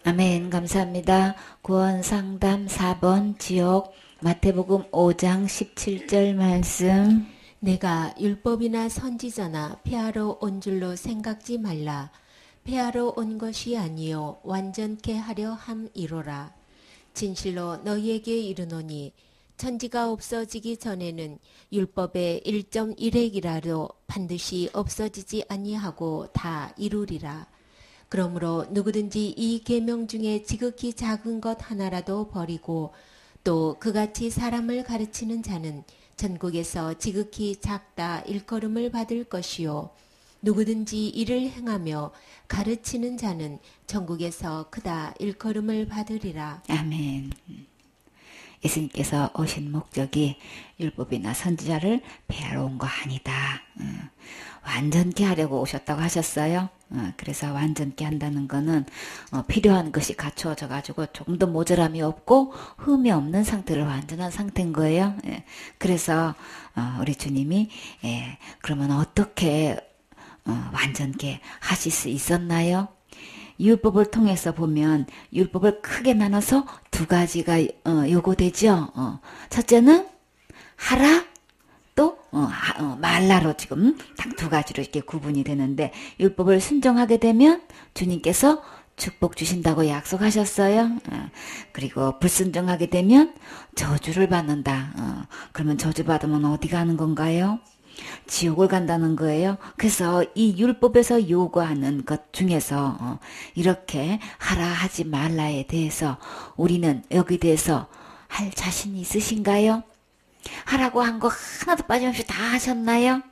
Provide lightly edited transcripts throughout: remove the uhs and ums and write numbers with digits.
아멘. 감사합니다. 구원상담 4번 지옥 마태복음 5장 17절 말씀. 내가 율법이나 선지자나 폐하러 온 줄로 생각지 말라. 폐하러 온 것이 아니요 완전케 하려 함이로라. 진실로 너희에게 이르노니 천지가 없어지기 전에는 율법의 1.1핵이라도 반드시 없어지지 아니하고 다 이루리라. 그러므로 누구든지 이 계명 중에 지극히 작은 것 하나라도 버리고 또 그같이 사람을 가르치는 자는 전국에서 지극히 작다 일컬음을 받을 것이요 누구든지 이를 행하며 가르치는 자는 전국에서 크다 일컬음을 받으리라. 아멘. 예수님께서 오신 목적이 율법이나 선지자를 폐하러 온 거 아니다. 완전케 하려고 오셨다고 하셨어요. 그래서 완전케 한다는 거는 필요한 것이 갖추어져 가지고 조금 더 모자람이 없고 흠이 없는 상태를 완전한 상태인 거예요. 그래서 우리 주님이 그러면 어떻게 완전케 하실 수 있었나요? 율법을 통해서 보면 율법을 크게 나눠서 두 가지가 요구되죠. 첫째는 하라, 또 말라로 지금 딱 두 가지로 이렇게 구분이 되는데, 율법을 순종하게 되면 주님께서 축복 주신다고 약속하셨어요. 그리고 불순종하게 되면 저주를 받는다. 그러면 저주 받으면 어디 가는 건가요? 지옥을 간다는 거예요. 그래서 이 율법에서 요구하는 것 중에서 이렇게 하라 하지 말라에 대해서 우리는 여기 대해서 할 자신이 있으신가요? 하라고 한 거 하나도 빠짐없이 다 하셨나요?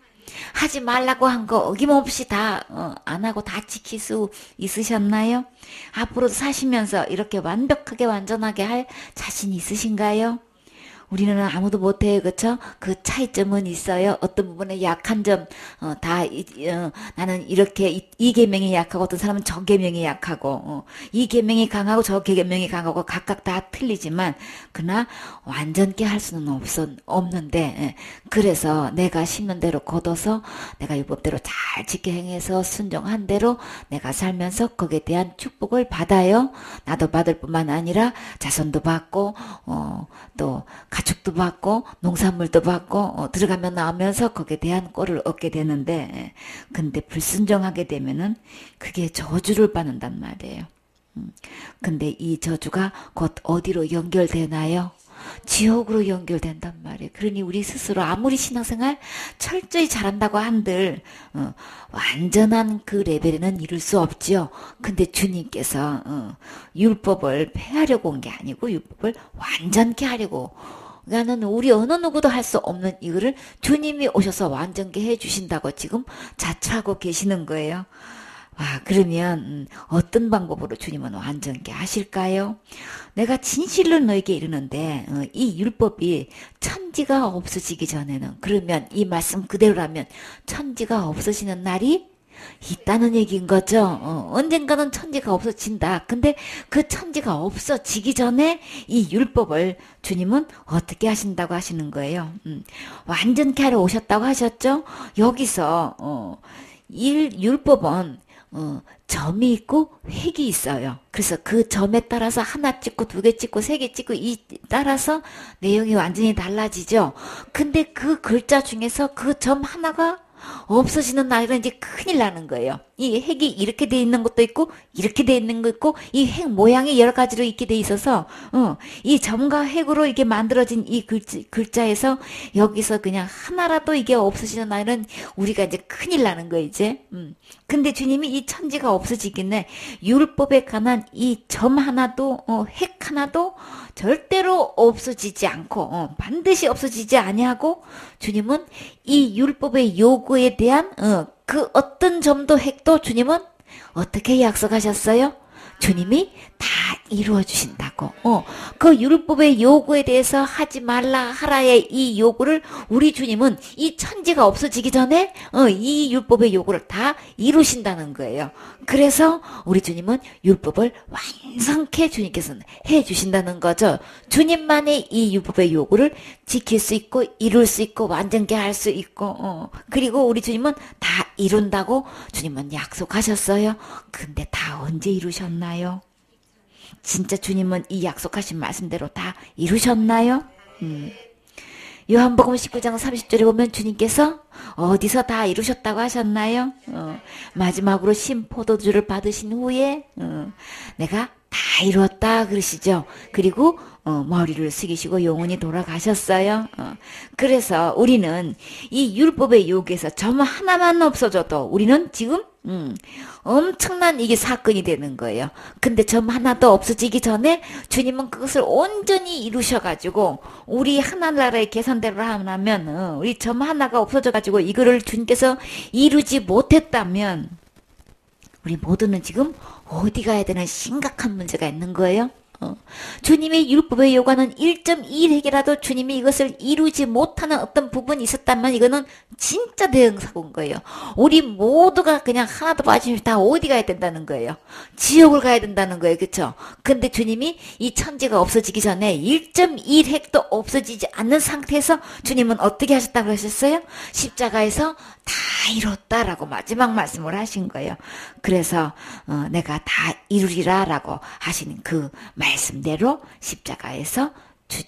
하지 말라고 한 거 어김없이 다 안 하고 다 지킬 수 있으셨나요? 앞으로도 사시면서 이렇게 완벽하게 완전하게 할 자신 있으신가요? 우리는 아무도 못해요. 그쵸? 그 차이점은 있어요. 어떤 부분에 약한 점, 나는 이렇게 이 계명이 약하고 어떤 사람은 저 계명이 약하고, 이 계명이 강하고 저 계명이 강하고 각각 다 틀리지만, 그러나 완전케 할 수는 없는데, 그래서 내가 심는 대로 거둬서 내가 율법대로 잘 지켜 행해서 순종한 대로 내가 살면서 거기에 대한 축복을 받아요. 나도 받을 뿐만 아니라 자손도 받고, 또 가축도 받고 농산물도 받고 들어가면 나오면서 거기에 대한 꼴을 얻게 되는데, 근데 불순종하게 되면은 그게 저주를 받는단 말이에요. 근데 이 저주가 곧 어디로 연결되나요? 지옥으로 연결된단 말이에요. 그러니 우리 스스로 아무리 신앙생활 철저히 잘한다고 한들 완전한 그 레벨에는 이룰 수 없지요. 근데 주님께서 율법을 폐하려고 온 게 아니고 율법을 완전케 하려고, 나는 우리 어느 누구도 할 수 없는 이거를 주님이 오셔서 완전케 해주신다고 지금 자처하고 계시는 거예요. 와, 그러면 어떤 방법으로 주님은 완전케 하실까요? 내가 진실로 너에게 이르는데 이 율법이 천지가 없어지기 전에는, 그러면 이 말씀 그대로라면 천지가 없어지는 날이 있다는 얘기인 거죠. 언젠가는 천지가 없어진다. 근데 그 천지가 없어지기 전에 이 율법을 주님은 어떻게 하신다고 하시는 거예요? 완전케 하러 오셨다고 하셨죠? 여기서 율법은 점이 있고 획이 있어요. 그래서 그 점에 따라서 하나 찍고 두 개 찍고 세 개 찍고 이 따라서 내용이 완전히 달라지죠. 근데 그 글자 중에서 그 점 하나가 없어지는 날은 이제 큰일 나는 거예요. 이 획이 이렇게 돼 있는 것도 있고 이렇게 돼 있는 거 있고 이 획 모양이 여러 가지로 있게 돼 있어서 이 점과 획으로 이게 만들어진 이 글자에서 여기서 그냥 하나라도 이게 없어지는 날은 우리가 이제 큰일 나는 거예요, 이제. 근데 주님이 이 천지가 없어지겠네, 율법에 관한 이 점 하나도 획 하나도 절대로 없어지지 않고 반드시 없어지지 아니하고, 주님은 이 율법의 요구에 대한 그 어떤 점도 획도 주님은 어떻게 약속하셨어요? 주님이 다 이루어 주신다고. 그 율법의 요구에 대해서 하지 말라 하라의 이 요구를 우리 주님은 이 천지가 없어지기 전에 이 율법의 요구를 다 이루신다는 거예요. 그래서 우리 주님은 율법을 완성케 주님께서는 해 주신다는 거죠. 주님만이 이 율법의 요구를 지킬 수 있고 이룰 수 있고 완전케 할 수 있고, 그리고 우리 주님은 다 이룬다고 주님은 약속하셨어요. 근데 다 언제 이루셨나요? 진짜 주님은 이 약속하신 말씀대로 다 이루셨나요? 요한복음 19장 30절에 보면 주님께서 어디서 다 이루셨다고 하셨나요? 마지막으로 신포도주를 받으신 후에 내가 다 이루었다 그러시죠. 그리고 머리를 숙이시고 영원히 돌아가셨어요. 그래서 우리는 이 율법의 요구에서 점 하나만 없어져도 우리는 지금 엄청난 이게 사건이 되는 거예요. 근데 점 하나도 없어지기 전에 주님은 그것을 온전히 이루셔가지고 우리 하나나라의 계산대로 하면 우리 점 하나가 없어져가지고 이거를 주님께서 이루지 못했다면 우리 모두는 지금 어디 가야 되는 심각한 문제가 있는 거예요. 주님의 율법에 요구하는 1.1핵이라도 주님이 이것을 이루지 못하는 어떤 부분이 있었다면 이거는 진짜 대응사고인 거예요. 우리 모두가 그냥 하나도 빠짐없이 다 어디 가야 된다는 거예요. 지옥을 가야 된다는 거예요. 그렇죠? 근데 주님이 이 천지가 없어지기 전에 1.1핵도 없어지지 않는 상태에서 주님은 어떻게 하셨다고 하셨어요? 십자가에서 다 이뤘다라고 마지막 말씀을 하신 거예요. 그래서 내가 다 이루리라 라고 하시는 그 말씀대로 십자가에서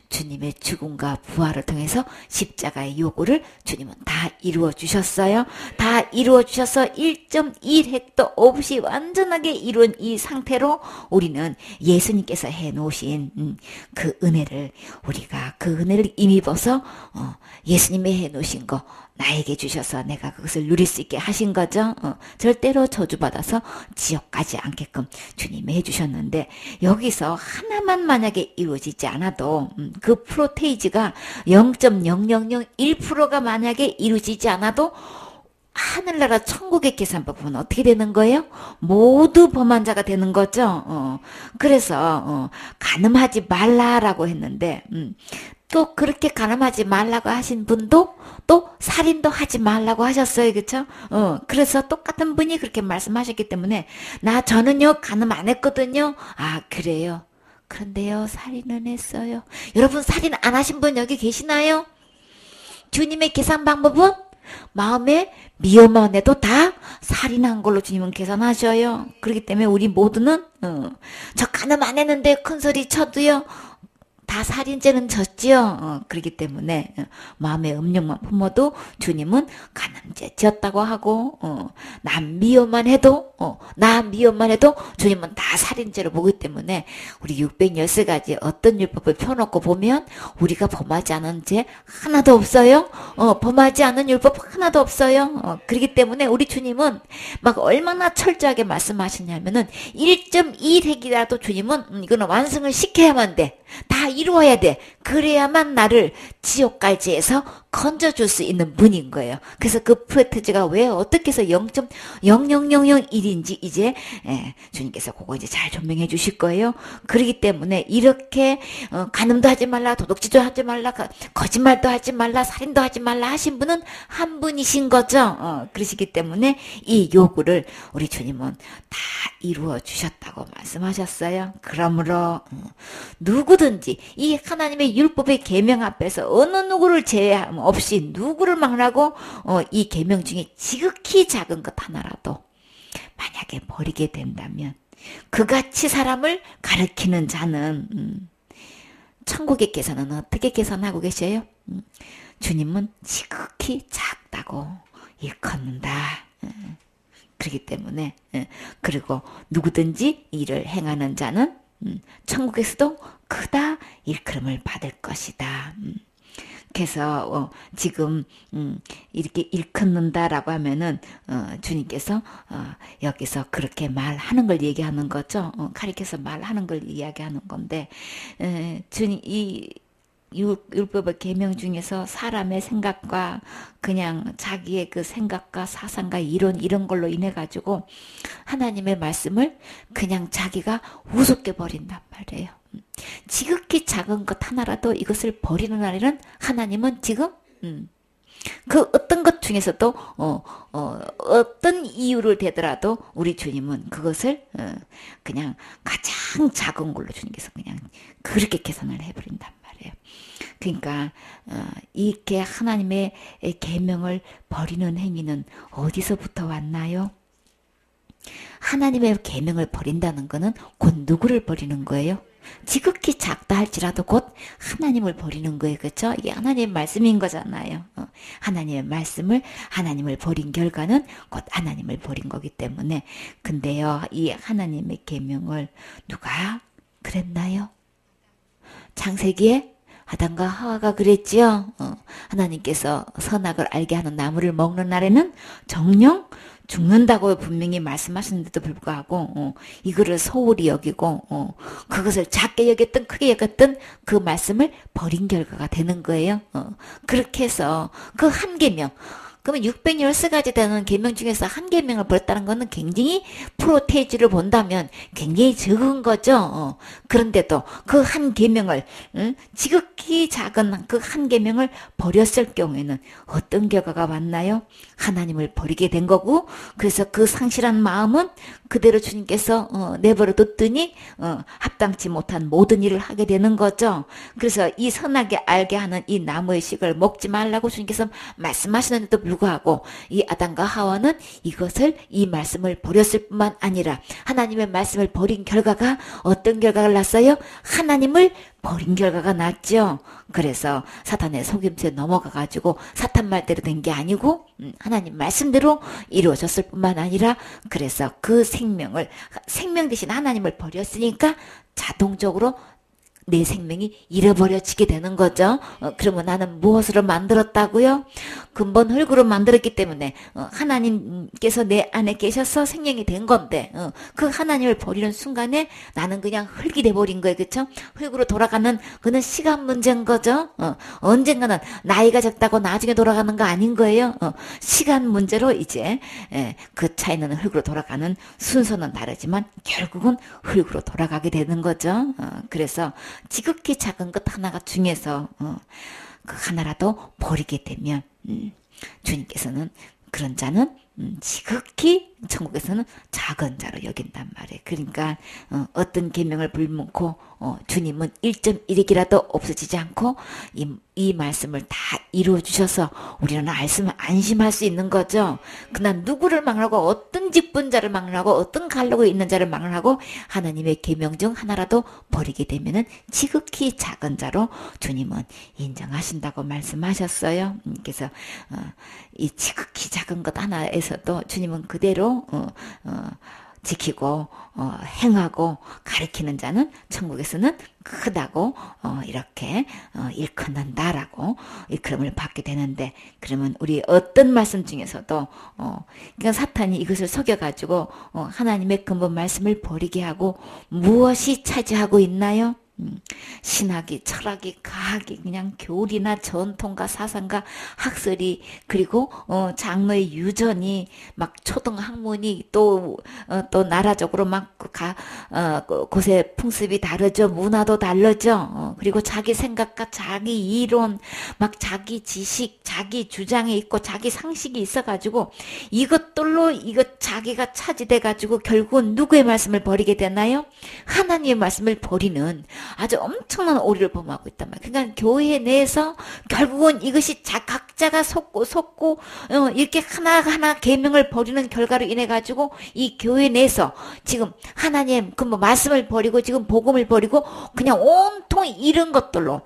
주님의 죽음과 부활을 통해서 십자가의 요구를 주님은 다 이루어 주셨어요. 다 이루어 주셔서 1.1핵도 없이 완전하게 이룬 이 상태로 우리는 예수님께서 해놓으신 그 은혜를 우리가 그 은혜를 힘입어서 예수님이 해놓으신 거 나에게 주셔서 내가 그것을 누릴 수 있게 하신 거죠. 절대로 저주받아서 지옥 가지 않게끔 주님이 해주셨는데 여기서 하나만 만약에 이루어지지 않아도 그 프로테이지가 0.0001%가 만약에 이루어지지 않아도 하늘나라 천국의 계산법은 어떻게 되는 거예요? 모두 범한 자가 되는 거죠. 그래서 간음하지 말라라고 했는데 또 그렇게 간음하지 말라고 하신 분도 또 살인도 하지 말라고 하셨어요. 그쵸? 그래서 똑같은 분이 그렇게 말씀하셨기 때문에 저는요 간음 안 했거든요. 아 그래요? 그런데요 살인은 했어요. 여러분 살인 안 하신 분 여기 계시나요? 주님의 계산 방법은 마음에 미워만 해도 다 살인한 걸로 주님은 계산하셔요. 그렇기 때문에 우리 모두는 저 간음 안 했는데 큰소리 쳐도요 다 살인죄는 졌지요. 그렇기 때문에 마음의 음욕만 품어도 주님은 간음죄 지었다고 하고 나 미워만 해도 주님은 다 살인죄로 보기 때문에 우리 613가지 어떤 율법을 펴놓고 보면 우리가 범하지 않은 죄 하나도 없어요. 범하지 않은 율법 하나도 없어요. 그렇기 때문에 우리 주님은 막 얼마나 철저하게 말씀하시냐면은 1.1핵이라도 주님은 이거는 완성을 시켜야만 돼. 다 이루어야 돼. 그래야만 나를 지옥갈지에서 건져줄 수 있는 분인 거예요. 그래서 그 프로테지가 왜 어떻게 해서 0.00001인지 이제 주님께서 그거 이제 잘 조명해 주실 거예요. 그렇기 때문에 이렇게 간음도 하지 말라, 도둑질도 하지 말라, 거짓말도 하지 말라, 살인도 하지 말라 하신 분은 한 분이신 거죠. 그러시기 때문에 이 요구를 우리 주님은 다 이루어 주셨다고 말씀하셨어요. 그러므로 누구든지 이 하나님의 율법의 계명 앞에서 어느 누구를 제외함 없이 누구를 막라고 이 계명 중에 지극히 작은 것 하나라도 만약에 버리게 된다면 그같이 사람을 가리키는 자는 천국의 계산은 어떻게 계산하고 계셔요? 주님은 지극히 작다고 일컫는다. 그렇기 때문에 그리고 누구든지 이를 행하는 자는 천국에서도 크다 일컬음을 받을 것이다. 그래서 지금 이렇게 일컫는다라고 하면은 주님께서 여기서 그렇게 말하는 걸 얘기하는 거죠. 가리켜서 말하는 걸 이야기하는 건데 주님 이 율법의 계명 중에서 사람의 생각과 그냥 자기의 그 생각과 사상과 이런 걸로 인해 가지고 하나님의 말씀을 그냥 자기가 우습게 버린단 말이에요. 지극히 작은 것 하나라도 이것을 버리는 날에는 하나님은 지금 그 어떤 것 중에서도 어떤 이유를 대더라도 우리 주님은 그것을 그냥 가장 작은 걸로 주님께서 그냥 그렇게 계산을 해버린단 말이에요. 그러니까 이렇게 하나님의 계명을 버리는 행위는 어디서부터 왔나요? 하나님의 계명을 버린다는 거는 곧 누구를 버리는 거예요? 지극히 작다 할지라도 곧 하나님을 버리는 거예요. 그렇죠? 이게 하나님의 말씀인 거잖아요. 하나님의 말씀을 하나님을 버린 결과는 곧 하나님을 버린 거기 때문에. 근데요, 이 하나님의 계명을 누가 그랬나요? 창세기에 아담과 하와가 그랬지요. 하나님께서 선악을 알게 하는 나무를 먹는 날에는 정령 죽는다고 분명히 말씀하셨는데도 불구하고 이거를 소홀히 여기고 그것을 작게 여겼든 크게 여겼든 그 말씀을 버린 결과가 되는 거예요. 그렇게 해서 그 한 계명, 그러면 613가지 되는 계명 중에서 한 계명을 버렸다는 것은 굉장히 프로테이지를 본다면 굉장히 적은 거죠. 그런데도 그 한 계명을 지극히 작은 그 한 계명을 버렸을 경우에는 어떤 결과가 왔나요? 하나님을 버리게 된 거고, 그래서 그 상실한 마음은 그대로 주님께서 내버려 뒀더니 합당치 못한 모든 일을 하게 되는 거죠. 그래서 이 선하게 알게 하는 이 나무의 식을 먹지 말라고 주님께서 말씀하시는데도 불구하고 이 아담과 하와는 이 말씀을 버렸을 뿐만 아니라 하나님의 말씀을 버린 결과가 어떤 결과가 났어요? 하나님을 버린 결과가 났죠. 그래서 사탄의 속임수에 넘어가가지고 사탄 말대로 된 게 아니고 하나님 말씀대로 이루어졌을 뿐만 아니라, 그래서 그 생명 대신 하나님을 버렸으니까 자동적으로 내 생명이 잃어버려지게 되는 거죠. 그러면 나는 무엇으로 만들었다고요? 근본 흙으로 만들었기 때문에 하나님께서 내 안에 계셔서 생명이 된 건데 그 하나님을 버리는 순간에 나는 그냥 흙이 돼버린 거예요. 그렇죠? 흙으로 돌아가는 그는 시간 문제인 거죠. 언젠가는 나이가 적다고 나중에 돌아가는 거 아닌 거예요. 시간 문제로 이제 그 차이는 흙으로 돌아가는 순서는 다르지만 결국은 흙으로 돌아가게 되는 거죠. 그래서 지극히 작은 것 하나가 중에서 그 하나라도 버리게 되면 주님께서는 그런 자는 지극히 천국에서는 작은 자로 여긴단 말이에요. 그러니까 어떤 계명을 불문코 주님은 1.1익이라도 없어지지 않고 이 말씀을 다 이루어 주셔서 우리는 안심할 수 있는 거죠. 그날 누구를 막론하고 어떤 직분자를 막론하고 어떤 갈르고 있는 자를 막론하고 하나님의 계명 중 하나라도 버리게 되면은 지극히 작은 자로 주님은 인정하신다고 말씀하셨어요. 그래서 이 지극히 작은 것 하나에서도 주님은 그대로 지키고 행하고 가르치는 자는 천국에서는 크다고 이렇게 일컫는다라고 일컬음을 받게 되는데, 그러면 우리 어떤 말씀 중에서도 그러니까 사탄이 이것을 속여가지고 하나님의 근본 말씀을 버리게 하고 무엇이 차지하고 있나요? 신학이, 철학이, 과학이, 그냥 교리나 전통과 사상과 학설이, 그리고 장로의 유전이 막 초등학문이 또 나라적으로 막 곳의 풍습이 다르죠. 문화도 다르죠. 그리고 자기 생각과 자기 이론, 막 자기 지식, 자기 주장이 있고 자기 상식이 있어가지고 이것들로 자기가 차지돼가지고 결국은 누구의 말씀을 버리게 되나요? 하나님의 말씀을 버리는 아주 엄청난 오류를 범하고 있단 말이에요. 그러니까 교회 내에서 결국은 이것이 각자가 속고 이렇게 하나하나 계명을 버리는 결과로 인해 가지고 이 교회 내에서 지금 하나님 그 말씀을 버리고 지금 복음을 버리고 그냥 온통 이런 것들로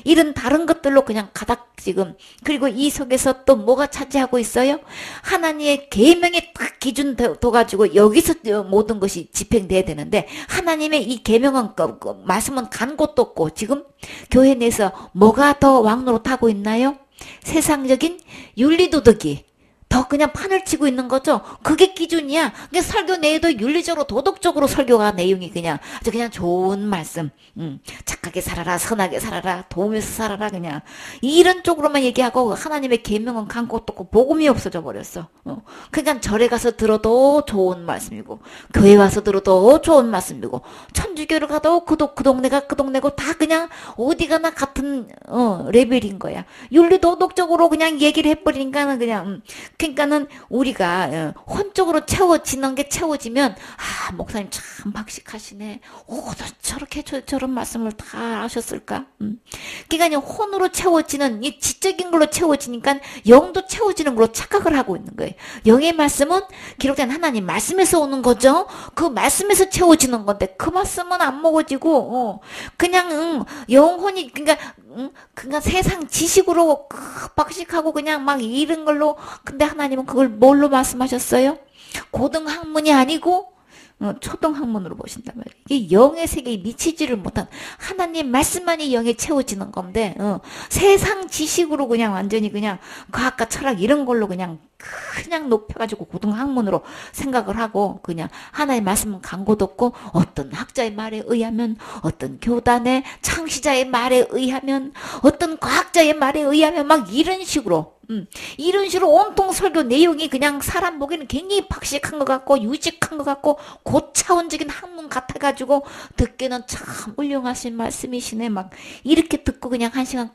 이런 다른 것들로 그냥 가닥 지금, 그리고 이 속에서 또 뭐가 차지하고 있어요? 하나님의 계명에 딱 기준 둬가지고 여기서 모든 것이 집행돼야 되는데 하나님의 이 계명은 말씀은 간 곳도 없고 지금 교회 내에서 뭐가 더 왕노릇하고 있나요? 세상적인 윤리도덕이 더 그냥 판을 치고 있는 거죠. 그게 기준이야. 그러니까 설교 내에도 윤리적으로 도덕적으로 설교가 내용이 그냥 아주 그냥 좋은 말씀, 착하게 살아라, 선하게 살아라, 도우면서 살아라, 그냥 이런 쪽으로만 얘기하고 하나님의 계명은 간 곳도 없고 복음이 없어져 버렸어. 그러니까 절에 가서 들어도 좋은 말씀이고 교회 와서 들어도 좋은 말씀이고 천주교를 가도 그 동네가 그 동네고 다 그냥 어디 가나 같은 레벨인 거야. 윤리 도덕적으로 그냥 얘기를 해버리니까는 그냥 그러니까는 우리가 혼적으로 채워지는 게 채워지면 목사님 참 박식하시네. 저렇게 저런 말씀을 다 다 아셨을까? 그러니까 혼으로 채워지는 이 지적인 걸로 채워지니까 영도 채워지는 걸로 착각을 하고 있는 거예요. 영의 말씀은 기록된 하나님 말씀에서 오는 거죠. 그 말씀에서 채워지는 건데 그 말씀은 안 먹어지고 그냥 영혼이 그러니까 세상 지식으로 박식하고 그냥 막 이런 걸로. 근데 하나님은 그걸 뭘로 말씀하셨어요? 고등학문이 아니고 초등학문으로 보신단 말이에요. 이게 영의 세계에 미치지를 못한 하나님 말씀만이 영에 채워지는 건데 세상 지식으로 그냥 완전히 그냥 과학과 철학 이런 걸로 그냥 높여가지고 고등학문으로 생각을 하고 그냥 하나님 말씀은 강고도 없고 어떤 학자의 말에 의하면 어떤 교단의 창시자의 말에 의하면 어떤 과학자의 말에 의하면 막 이런 식으로 온통 설교 내용이 그냥 사람 보기에는 굉장히 박식한 것 같고 유식한 것 같고 고차원적인 학문 같아가지고 듣기는 참 훌륭하신 말씀이시네 막 이렇게 듣고 그냥 1시간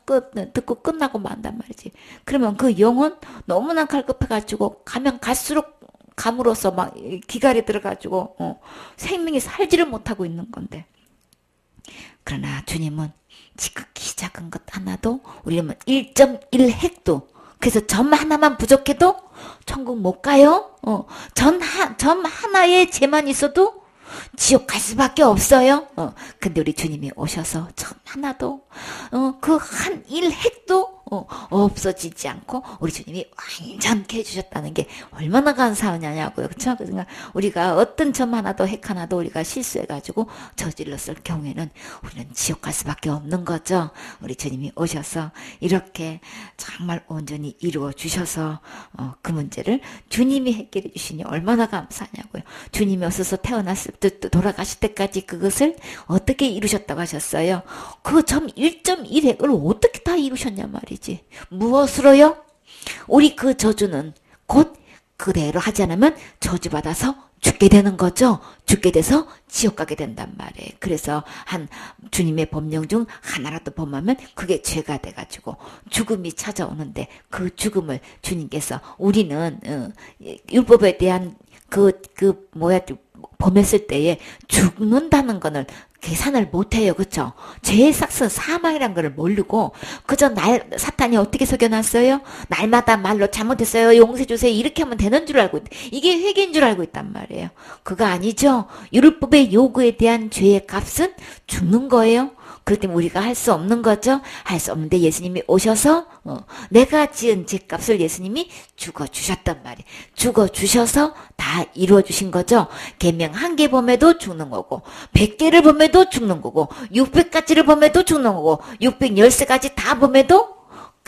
듣고 끝나고 만단 말이지. 그러면 그 영혼 너무나 갈급해가지고 가면 갈수록 감으로써 막 기갈이 들어가지고 생명이 살지를 못하고 있는 건데, 그러나 주님은 지극히 작은 것 하나도 우리는 1.1핵도 그래서 점 하나만 부족해도 천국 못 가요. 점 하나의 죄만 있어도 지옥 갈 수밖에 없어요. 근데 우리 주님이 오셔서 점 하나도 그 한 1핵도 없어지지 않고 우리 주님이 완전케 해주셨다는 게 얼마나 감사하냐고요. 그렇죠? 그러니까 우리가 어떤 점 하나도 핵 하나도 우리가 실수해가지고 저질렀을 경우에는 우리는 지옥 갈 수밖에 없는 거죠. 우리 주님이 오셔서 이렇게 정말 온전히 이루어 주셔서 그 문제를 주님이 해결해 주시니 얼마나 감사하냐고요. 주님이 오셔서 태어났을 때 돌아가실 때까지 그것을 어떻게 이루셨다고 하셨어요? 그 점 1.1핵을 어떻게 다 이루셨냐 말이지. 무엇으로요? 우리 그 저주는 곧 그대로 하지 않으면 저주받아서 죽게 되는 거죠. 죽게 돼서 지옥 가게 된단 말이에요. 그래서 한 주님의 법령 중 하나라도 범하면 그게 죄가 돼가지고 죽음이 찾아오는데 그 죽음을 주님께서 우리는 율법에 대한 범했을 때에 죽는다는 거는 계산을 못해요. 그쵸? 죄의 삭은 사망이란 걸 모르고 그저 사탄이 어떻게 속여놨어요? 날마다 말로 잘못했어요. 용서해주세요. 이렇게 하면 되는 줄 알고 이게 회개인 줄 알고 있단 말이에요. 그거 아니죠. 율법의 요구에 대한 죄의 값은 죽는 거예요. 그렇기 때문에 우리가 할 수 없는 거죠. 할 수 없는데 예수님이 오셔서 내가 지은 죄값을 예수님이 죽어주셨단 말이에요. 죽어주셔서 다 이루어주신 거죠. 계명 1개 범해도 죽는 거고 100개를 범해도 죽는 거고 600가지를 범해도 죽는 거고 613가지 다 범해도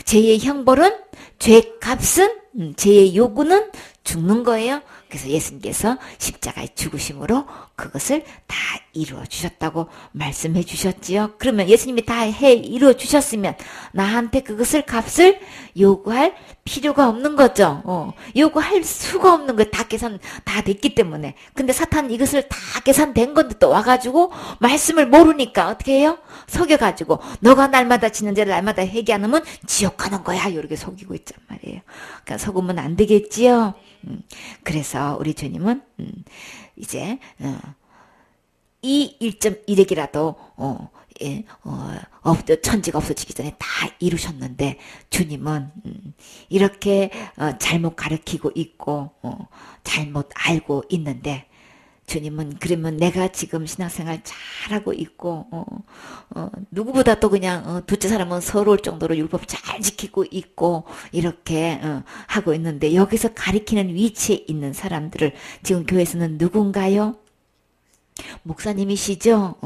죄의 형벌은 죄값은 죄의 요구는 죽는 거예요. 그래서 예수님께서 십자가에 죽으심으로 그것을 다 이루어 주셨다고 말씀해 주셨지요. 그러면 예수님이 다 이루어 주셨으면 나한테 그것을 값을 요구할 필요가 없는 거죠. 요구할 수가 없는 거예요. 다 계산 다 됐기 때문에. 근데 사탄은 이것을 다 계산된 건데 또 와가지고 말씀을 모르니까 어떻게 해요? 속여가지고 너가 날마다 지는 죄를 날마다 회개 안 하면 지옥 가는 거야. 이렇게 속이고 있단 말이에요. 그러니까 속으면 안 되겠지요. 그래서 우리 주님은 이제 이 1.1핵이라도 천지가 없어지기 전에 다 이루셨는데 주님은 이렇게 잘못 가르치고 있고 잘못 알고 있는데 주님은 그러면 내가 지금 신앙생활 잘하고 있고 누구보다 또 그냥 둘째 사람은 서러울 정도로 율법 잘 지키고 있고 이렇게 하고 있는데 여기서 가리키는 위치에 있는 사람들을 지금 교회에서는 누군가요? 목사님이시죠?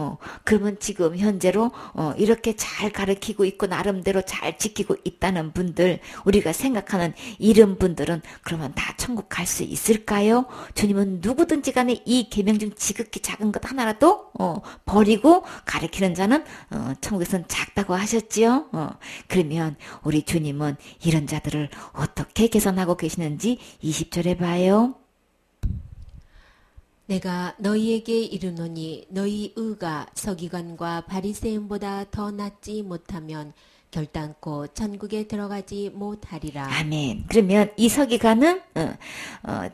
그러면 지금 현재로 이렇게 잘 가르치고 있고 나름대로 잘 지키고 있다는 분들, 우리가 생각하는 이런 분들은 그러면 다 천국 갈 수 있을까요? 주님은 누구든지 간에 이 계명 중 지극히 작은 것 하나라도 버리고 가르치는 자는 천국에선 작다고 하셨지요? 그러면 우리 주님은 이런 자들을 어떻게 개선하고 계시는지 20절에 봐요. 내가 너희에게 이르노니 너희 의가 서기관과 바리새인보다 더 낫지 못하면 결단코 천국에 들어가지 못하리라. 아멘. 그러면 이 서기관은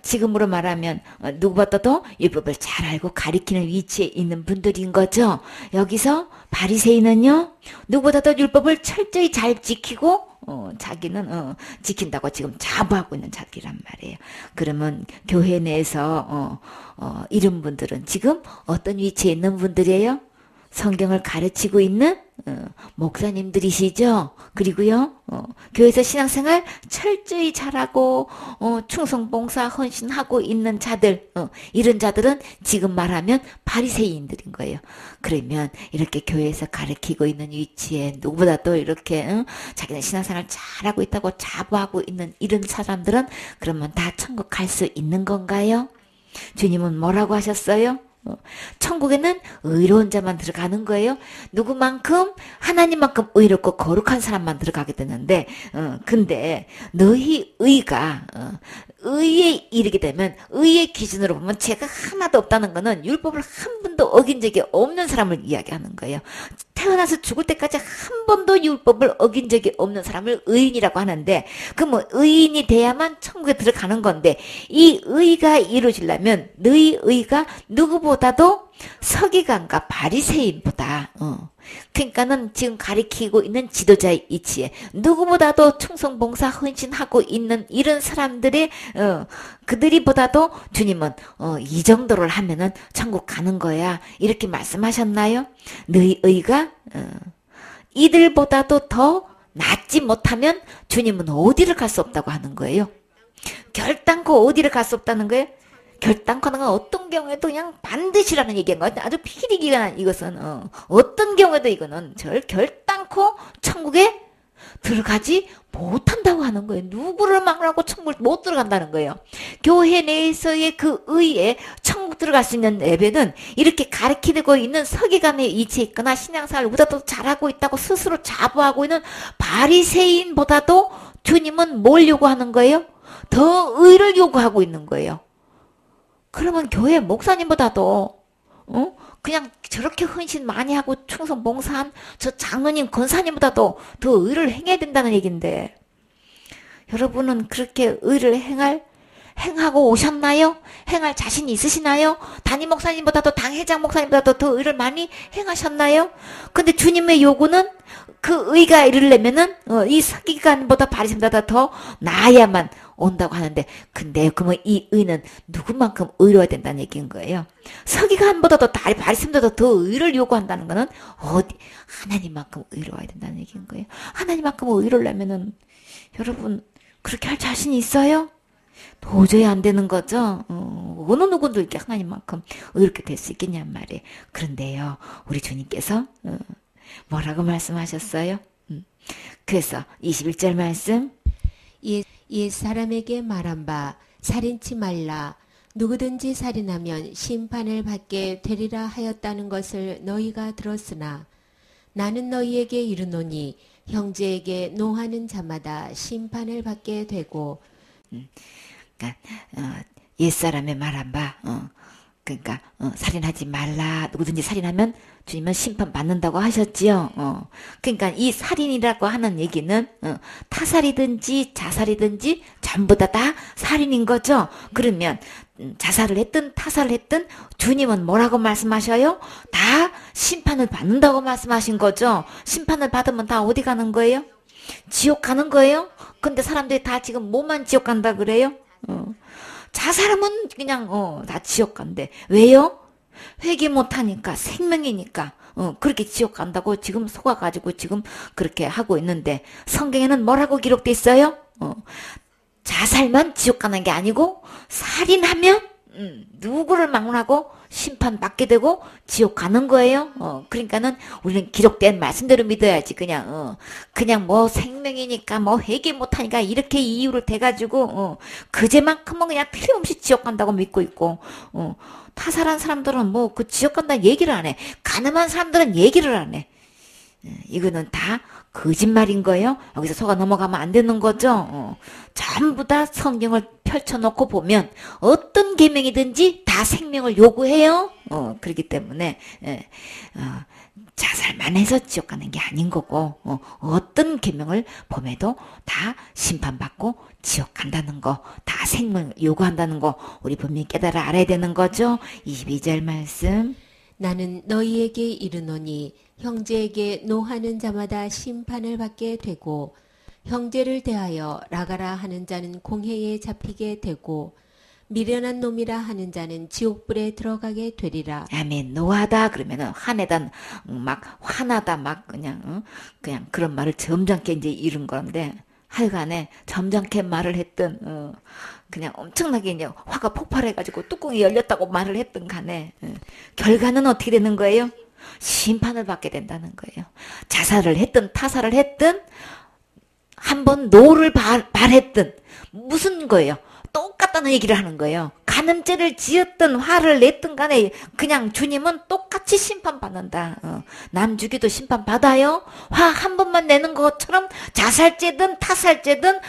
지금으로 말하면 누구보다도 율법을 잘 알고 가리키는 위치에 있는 분들인 거죠. 여기서 바리새인은요, 누구보다도 율법을 철저히 잘 지키고 자기는 지킨다고 지금 자부하고 있는 자들이란 말이에요. 그러면 교회 내에서 이런 분들은 지금 어떤 위치에 있는 분들이에요? 성경을 가르치고 있는 목사님들이시죠. 그리고요, 교회에서 신앙생활 철저히 잘하고 충성봉사 헌신하고 있는 자들, 이런 자들은 지금 말하면 바리새인들인 거예요. 그러면 이렇게 교회에서 가르치고 있는 위치에 누구보다도 이렇게 자기는 신앙생활 잘하고 있다고 자부하고 있는 이런 사람들은 그러면 다 천국 갈 수 있는 건가요? 주님은 뭐라고 하셨어요? 천국에는 의로운 자만 들어가는 거예요. 누구만큼? 하나님만큼 의롭고 거룩한 사람만 들어가게 되는데, 근데 너희 의가 의에 이르게 되면 의의 기준으로 보면 죄가 하나도 없다는 거는 율법을 한 번도 어긴 적이 없는 사람을 이야기하는 거예요. 태어나서 죽을 때까지 한 번도 율법을 어긴 적이 없는 사람을 의인이라고 하는데, 그 뭐 의인이 돼야만 천국에 들어가는 건데, 이 의가 이루어지려면 너희 의가 누구보다도 서기관과 바리새인보다 그러니까는 지금 가리키고 있는 지도자의 이치에 누구보다도 충성봉사 헌신하고 있는 이런 사람들의 그들이보다도 주님은 이 정도를 하면은 천국 가는 거야 이렇게 말씀하셨나요? 너희 의가 이들보다도 더 낫지 못하면 주님은 어디를 갈 수 없다고 하는 거예요. 결단코 어디를 갈 수 없다는 거예요. 결단코 하는 건 어떤 경우에도 그냥 반드시라는 얘기인 거예요. 아주 필이기한 이것은 어떤 경우에도 이거는 결단코 천국에 들어가지 못한다고 하는 거예요. 누구를 막으라고 천국을 못 들어간다는 거예요. 교회 내에서의 그 의에 천국 들어갈 수 있는 레벨은 이렇게 가르치고 있는 서기관의 위치에 있거나 신앙생활을 보다도 잘하고 있다고 스스로 자부하고 있는 바리새인보다도 주님은 뭘 요구하는 거예요? 더 의를 요구하고 있는 거예요. 그러면 교회 목사님보다도 그냥 저렇게 헌신 많이 하고 충성 봉사한 저 장로님 권사님보다도 더 의를 행해야 된다는 얘기인데 여러분은 그렇게 의를 행하고 오셨나요? 행할 자신이 있으시나요? 담임 목사님보다도 당회장 목사님보다도 더 의를 많이 행하셨나요? 근데 주님의 요구는 그 의가 이르려면은 이 서기관보다 바리새인보다 더 나아야만 온다고 하는데 근데 그러면 이 의는 누구만큼 의로워야 된다는 얘기인 거예요. 서기관보다도 바리새인보다도 더 의를 요구한다는 거는 하나님만큼 의로워야 된다는 얘기인 거예요. 하나님만큼 의로우려면은 여러분 그렇게 할 자신이 있어요? 도저히 안 되는 거죠. 어느 누구도 이렇게 하나님만큼 의롭게 될 수 있겠냔 말이에요. 그런데요, 우리 주님께서 뭐라고 말씀하셨어요? 그래서 21절 말씀 옛 사람에게 말한 바 살인치 말라. 누구든지 살인하면 심판을 받게 되리라 하였다는 것을 너희가 들었으나 나는 너희에게 이르노니 형제에게 노하는 자마다 심판을 받게 되고 그러니까 옛사람의 말한 바 그러니까 살인하지 말라. 누구든지 살인하면 주님은 심판받는다고 하셨지요. 그러니까 이 살인이라고 하는 얘기는 타살이든지 자살이든지 전부 다 살인인 거죠. 그러면 자살을 했든 타살을 했든 주님은 뭐라고 말씀하셔요? 다 심판을 받는다고 말씀하신 거죠. 심판을 받으면 다 어디 가는 거예요? 지옥 가는 거예요? 근데 사람들이 다 지금 뭐만 지옥 간다 그래요? 자살하면 그냥 다 지옥 간대. 왜요? 회개 못하니까 생명이니까 그렇게 지옥 간다고 지금 속아가지고 지금 그렇게 하고 있는데 성경에는 뭐라고 기록돼 있어요? 자살만 지옥 가는 게 아니고 살인하면 누구를 막론하고 심판받게 되고 지옥 가는 거예요. 그러니까는 우리는 기록된 말씀대로 믿어야지. 그냥 뭐 생명이니까 뭐 회개 못하니까 이렇게 이유를 대가지고 그제만큼은 그냥 틀림없이 지옥 간다고 믿고 있고 타살한 사람들은 뭐 그 지옥 간다는 얘기를 안 해. 가늠한 사람들은 얘기를 안 해. 이거는 다 거짓말인 거예요. 여기서 속아 넘어가면 안 되는 거죠. 전부 다 성경을 펼쳐놓고 보면 어떤 계명이든지 다 생명을 요구해요. 그렇기 때문에 자살만 해서 지옥 가는 게 아닌 거고 어떤 계명을 범해도 다 심판받고 지옥 간다는 거, 다 생명 요구한다는 거 우리 분명히 깨달아 알아야 되는 거죠. 22절 말씀. 나는 너희에게 이르노니 형제에게 노하는 자마다 심판을 받게 되고 형제를 대하여 라가라 하는 자는 공회에 잡히게 되고 미련한 놈이라 하는 자는 지옥불에 들어가게 되리라. 아멘. 노하다 그러면은 화내다, 막 화나다, 막 그냥 그런 말을 점잖게 이제 이룬 건데 하여간에 점잖게 말을 했던 그냥 엄청나게 이제 화가 폭발해가지고 뚜껑이 열렸다고 말을 했던 간에 결과는 어떻게 되는 거예요? 심판을 받게 된다는 거예요. 자살을 했든 타살을 했든 한번 노를 발했든 무슨 거예요? 똑같다는 얘기를 하는 거예요. 간음죄를 지었든 화를 냈든 간에 그냥 주님은 똑같이 심판받는다. 남 죽이도 심판받아요. 화 한 번만 내는 것처럼 자살죄든 타살죄든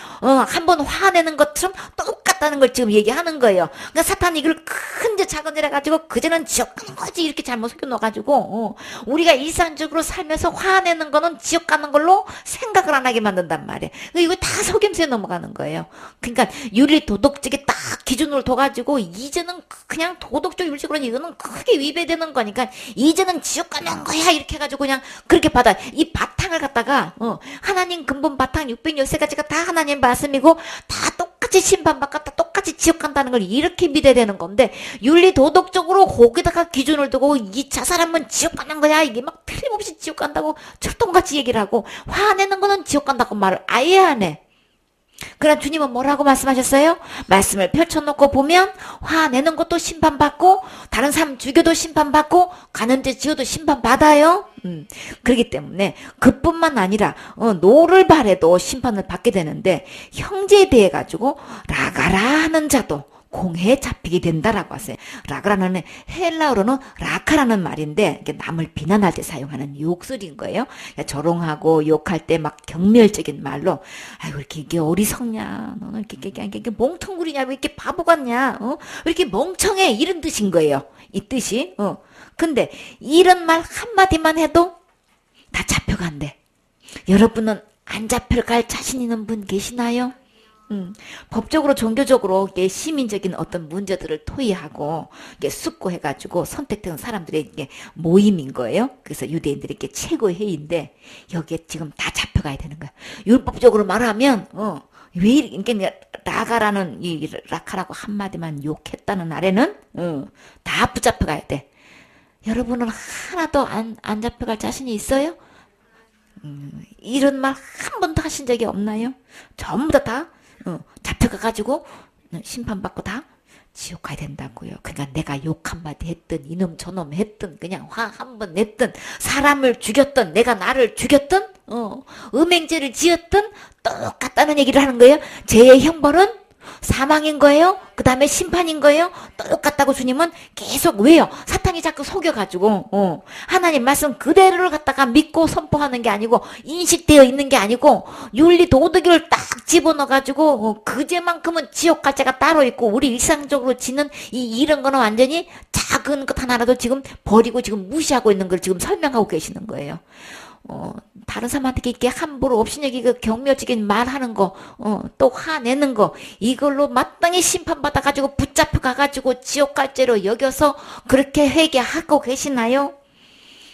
한 번 화내는 것처럼 똑같다는 걸 지금 얘기하는 거예요. 그러니까 사탄이 이걸 큰 죄 작은 죄라 가지고 그제는 지옥 가는 거지 이렇게 잘못 속여놓아가지고 우리가 일상적으로 살면서 화내는 거는 지옥 가는 걸로 생각을 안 하게 만든단 말이에요. 이거 다 속임수에 넘어가는 거예요. 그러니까 윤리 도덕적이 딱 기준으로 둬가지고 이제는 그냥 도덕적 윤리적으로 이거는 크게 위배되는 거니까 이제는 지옥 가는 거야 이렇게 해가지고 그냥 그렇게 받아. 이 바탕을 갖다가 하나님 근본 바탕 613가지가 다 하나님 말씀이고 다 똑같이 심판받고 다 똑같이 지옥 간다는 걸 이렇게 믿어야 되는 건데 윤리 도덕적으로 거기다가 기준을 두고 이 자살하면 지옥 가는 거야 이게 막 틀림없이 지옥 간다고 철통같이 얘기를 하고 화내는 거는 지옥 간다고 말을 아예 안 해. 그럼 주님은 뭐라고 말씀하셨어요? 말씀을 펼쳐놓고 보면 화내는 것도 심판받고 다른 사람 죽여도 심판받고 간음죄 지어도 심판받아요. 그렇기 때문에 그뿐만 아니라 노를 바래도 심판을 받게 되는데 형제에 대해 가지고 라가라 하는 자도 공회에 잡히게 된다라고 하세요. 라가라는 헬라어로는 라카라는 말인데 이게 남을 비난할 때 사용하는 욕설인 거예요. 그러니까 조롱하고 욕할 때 막 경멸적인 말로 아이고 이렇게 이게 어리석냐, 너는 이렇게 멍텅구리냐, 왜 이렇게 바보 같냐, 왜 이렇게 멍청해 이런 뜻인 거예요. 이 뜻이. 근데 이런 말 한마디만 해도 다 잡혀간대. 여러분은 안 잡혀갈 자신 있는 분 계시나요? 법적으로 종교적으로 이게 시민적인 어떤 문제들을 토의하고 이게 숙고해가지고 선택된 사람들의 이게 모임인 거예요. 그래서 유대인들이 이게 최고의 회의인데 여기에 지금 다 잡혀가야 되는 거야. 율법적으로 말하면 왜 이렇게 라가라는 이 라카라고 한마디만 욕했다는 날에는 다 붙잡혀가야 돼. 여러분은 하나도 안 잡혀갈 자신이 있어요? 이런 말 한 번도 하신 적이 없나요? 전부 다 잡혀가가지고 심판받고 다 지옥 가야 된다고요. 그러니까 내가 욕 한마디 했든 이놈 저놈 했든 그냥 화 한 번 냈든 사람을 죽였든 내가 나를 죽였든 음행죄를 지었든 똑같다는 얘기를 하는 거예요. 죄의 형벌은 사망인 거예요. 그 다음에 심판인 거예요. 똑같다고 주님은 계속 왜요? 사탄이 자꾸 속여가지고 하나님 말씀 그대로를 갖다가 믿고 선포하는 게 아니고 인식되어 있는 게 아니고 윤리 도덕을 딱 집어넣어가지고 그제만큼은 지옥 갈 자가 따로 있고 우리 일상적으로 지는 이런 거는 완전히 작은 것 하나라도 지금 버리고 지금 무시하고 있는 걸 지금 설명하고 계시는 거예요. 다른 사람한테 이렇게 함부로 없이 여기 그 경멸적인 말하는 거, 또 화내는 거, 이걸로 마땅히 심판받아가지고 붙잡혀 가가지고 지옥 갈 죄로 여겨서 그렇게 회개하고 계시나요?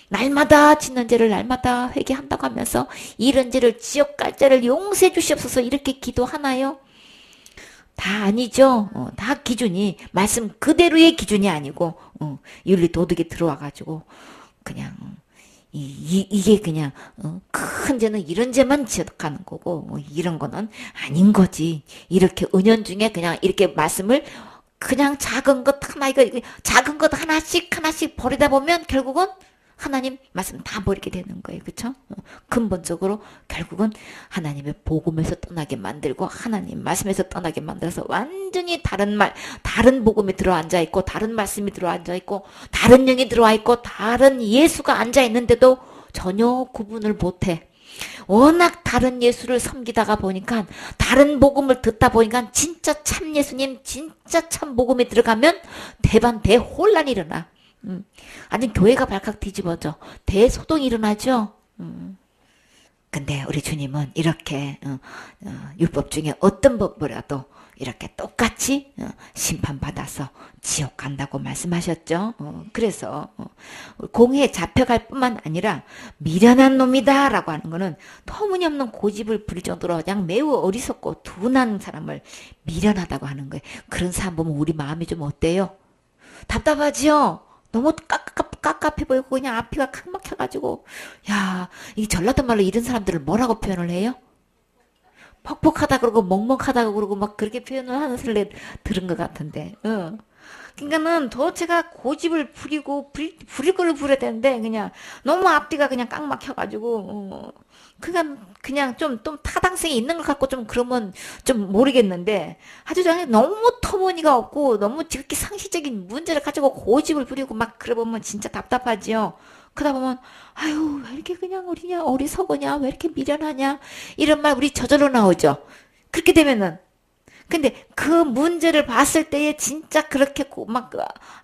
날마다 짓는 죄를 날마다 회개한다고 하면서 이런 죄를 지옥 갈 죄를 용서해 주시옵소서 이렇게 기도하나요? 다 아니죠. 다 기준이 말씀 그대로의 기준이 아니고 윤리 도덕이 들어와가지고 그냥 이게 그냥 큰 죄는 이런 죄만 지적하는 거고 이런 거는 아닌 거지. 이렇게 은연중에 그냥 이렇게 말씀을 그냥 작은 것 하나 이거 작은 것 하나씩 버리다 보면 결국은 하나님 말씀 다 버리게 되는 거예요. 그렇죠? 근본적으로 결국은 하나님의 복음에서 떠나게 만들고 하나님 말씀에서 떠나게 만들어서 완전히 다른 말, 다른 복음이 들어앉아 있고 다른 말씀이 들어앉아 있고 다른 영이 들어와 있고 다른 예수가 앉아 있는데도 전혀 구분을 못해. 워낙 다른 예수를 섬기다가 보니까 다른 복음을 듣다 보니까 진짜 참 예수님 진짜 참 복음이 들어가면 대혼란이 일어나. 아니 교회가 발칵 뒤집어져. 대소동이 일어나죠. 근데 우리 주님은 이렇게 율법 중에 어떤 법보라도 이렇게 똑같이 심판받아서 지옥 간다고 말씀하셨죠. 그래서 공회에 잡혀갈 뿐만 아니라 미련한 놈이다 라고 하는 거는 터무니없는 고집을 부릴 정도로 그냥 매우 어리석고 둔한 사람을 미련하다고 하는 거예요. 그런 사람 보면 우리 마음이 좀 어때요? 답답하지요? 너무 깝깝해 보이고 그냥 앞이가 칵 막혀가지고 야, 이 전라도 말로 이런 사람들을 뭐라고 표현을 해요? 퍽퍽하다 그러고 먹먹하다 그러고 막 그렇게 표현을 하는 소리를 들은 것 같은데. 그러니까는 도대체가 고집을 부리고 부릴 걸 부려야 되는데 그냥 너무 앞뒤가 그냥 꽉 막혀가지고 그냥 좀 타당성이 있는 것 같고 좀 그러면 좀 모르겠는데 아주 너무 터무니가 없고 너무 지극히 상식적인 문제를 가지고 고집을 부리고 막 그래 보면 진짜 답답하지요. 그러다 보면 아유 왜 이렇게 그냥 어리석으냐 왜 이렇게 미련하냐 이런 말 우리 저절로 나오죠. 그렇게 되면은 근데 그 문제를 봤을 때에 진짜 그렇게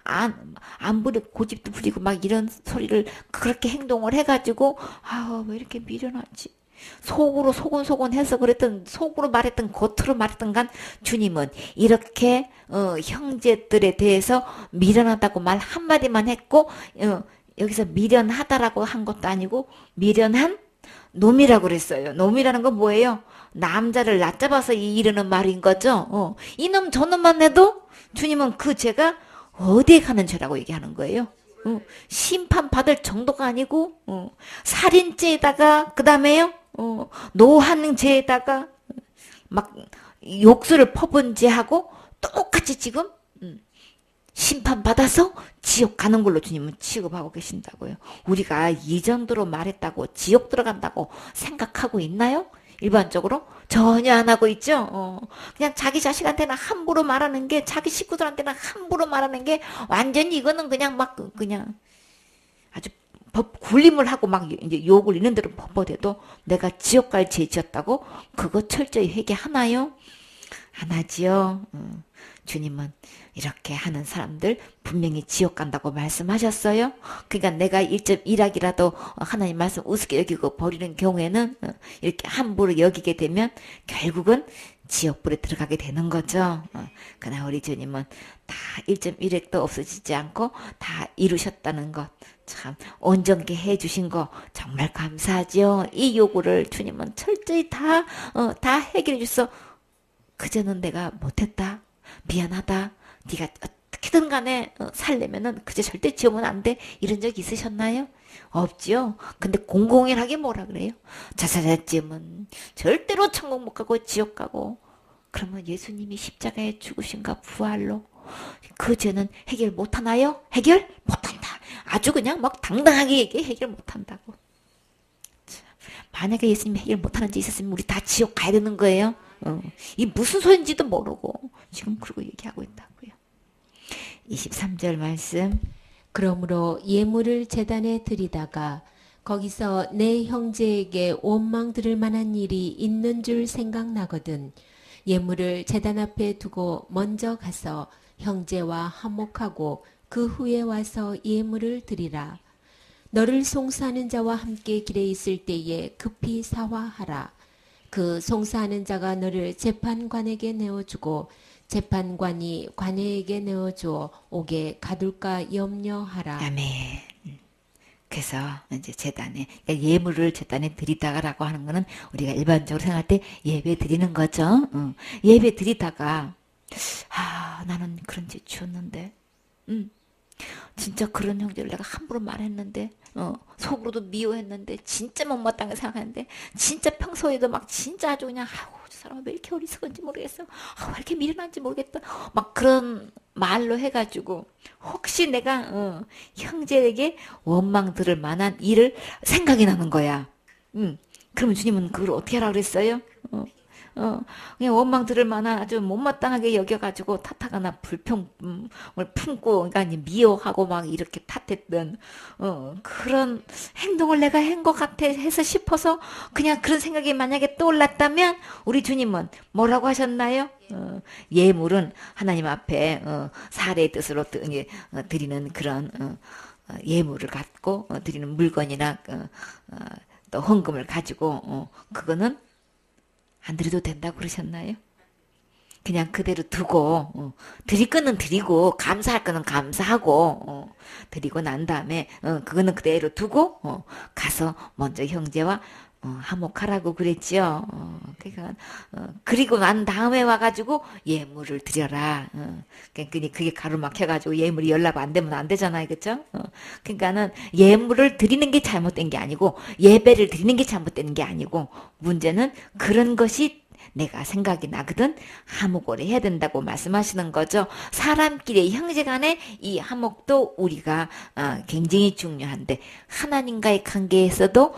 안 부리고 고집도 부리고 막 이런 소리를 그렇게 행동을 해가지고 아 왜 이렇게 미련하지 속으로 소곤소곤 해서 그랬던 속으로 말했던 겉으로 말했던 간 주님은 이렇게 형제들에 대해서 미련하다고 말 한마디만 했고 여기서 미련하다라고 한 것도 아니고 미련한 놈이라고 그랬어요. 놈이라는 건 뭐예요? 남자를 낮잡아서 이르는 말인 거죠. 이놈 저놈만 해도 주님은 그 죄가 어디에 가는 죄라고 얘기하는 거예요. 심판받을 정도가 아니고 살인죄에다가 그 다음에요. 노한죄에다가 막 욕설을 퍼본 죄하고 똑같이 지금 심판받아서 지옥 가는 걸로 주님은 취급하고 계신다고요. 우리가 이 정도로 말했다고 지옥 들어간다고 생각하고 있나요? 일반적으로? 전혀 안 하고 있죠. 그냥 자기 자식한테는 함부로 말하는 게 자기 식구들한테는 함부로 말하는 게 완전히 이거는 그냥 아주 법 굴림을 하고 막 이제 욕을 있는 대로 퍼버려도 내가 지옥 갈 죄 지었다고 그거 철저히 회개하나요? 안 하지요. 주님은 이렇게 하는 사람들 분명히 지옥 간다고 말씀하셨어요. 그러니까 내가 1.1학이라도 하나님 말씀 우습게 여기고 버리는 경우에는 이렇게 함부로 여기게 되면 결국은 지옥불에 들어가게 되는 거죠. 그러나 우리 주님은 다 1.1핵도 없어지지 않고 다 이루셨다는 것. 참 온전케 해주신 거 정말 감사하죠. 이 요구를 주님은 철저히 다 해결해 주셔서 그저는 내가 못했다. 미안하다. 네가 어떻게든 간에 살려면은 그저 절대 지우면 안 돼. 이런 적 있으셨나요? 없지요. 근데 공공연하게 뭐라 그래요? 자살했지면 절대로 천국 못 가고 지옥 가고. 그러면 예수님이 십자가에 죽으신가 부활로 그 죄는 해결 못하나요? 해결 못한다. 아주 그냥 막 당당하게 얘기해 해결 못한다고. 만약에 예수님이 해결 못하는 죄 있었으면 우리 다 지옥 가야 되는 거예요. 이 무슨 소리인지도 모르고 지금 그러고 얘기하고 있다고요. 23절 말씀. 그러므로 예물을 제단에 드리다가 거기서 내 형제에게 원망 들을 만한 일이 있는 줄 생각나거든 예물을 제단 앞에 두고 먼저 가서 형제와 화목하고 그 후에 와서 예물을 드리라. 너를 송사하는 자와 함께 길에 있을 때에 급히 사화하라. 그 송사하는 자가 너를 재판관에게 내어주고 재판관이 관에게 내어주어 옥에 가둘까 염려하라. 아멘. 그래서 이제 제단에 예물을 제단에 드리다가라고 하는 거는 우리가 일반적으로 생각할 때 예배 드리는 거죠. 예배 드리다가 나는 그런 죄 지었는데 진짜 그런 형제를 내가 함부로 말했는데 속으로도 미워했는데 진짜 못마땅하게 생각했는데 진짜 평소에도 막 진짜 아주 그냥 저 사람은 왜 이렇게 어리석은지 모르겠어. 왜 이렇게 미련한지 모르겠다. 막 그런 말로 해가지고 혹시 내가 형제에게 원망 들을 만한 일을 생각이 나는 거야. 그러면 주님은 그걸 어떻게 하라고 그랬어요? 그냥 원망 들을 만한 아주 못마땅하게 여겨가지고 탓하거나 불평을 품고, 그러니까 미워하고 막 이렇게 탓했던, 그런 행동을 내가 한 것 같아 해서 싶어서 그냥 그런 생각이 만약에 떠올랐다면 우리 주님은 뭐라고 하셨나요? 예물은 하나님 앞에 사례의 뜻으로 드리는 그런 예물을 갖고 드리는 물건이나 또 헌금을 가지고 그거는 안 드려도 된다고 그러셨나요? 그냥 그대로 두고 드릴 거는 드리고 감사할 거는 감사하고 드리고 난 다음에 그거는 그대로 두고 가서 먼저 형제와 화목하라고 그랬죠. 그러니까 그리고 난 다음에 와가지고 예물을 드려라. 그게 가로막혀가지고 예물이 연락 안 되면 안 되잖아요, 그렇죠? 그러니까는 예물을 드리는 게 잘못된 게 아니고 예배를 드리는 게 잘못된 게 아니고 문제는 그런 것이 내가 생각이 나거든 화목을 해야 된다고 말씀하시는 거죠. 사람끼리 형제간의 이 화목도 우리가 굉장히 중요한데 하나님과의 관계에서도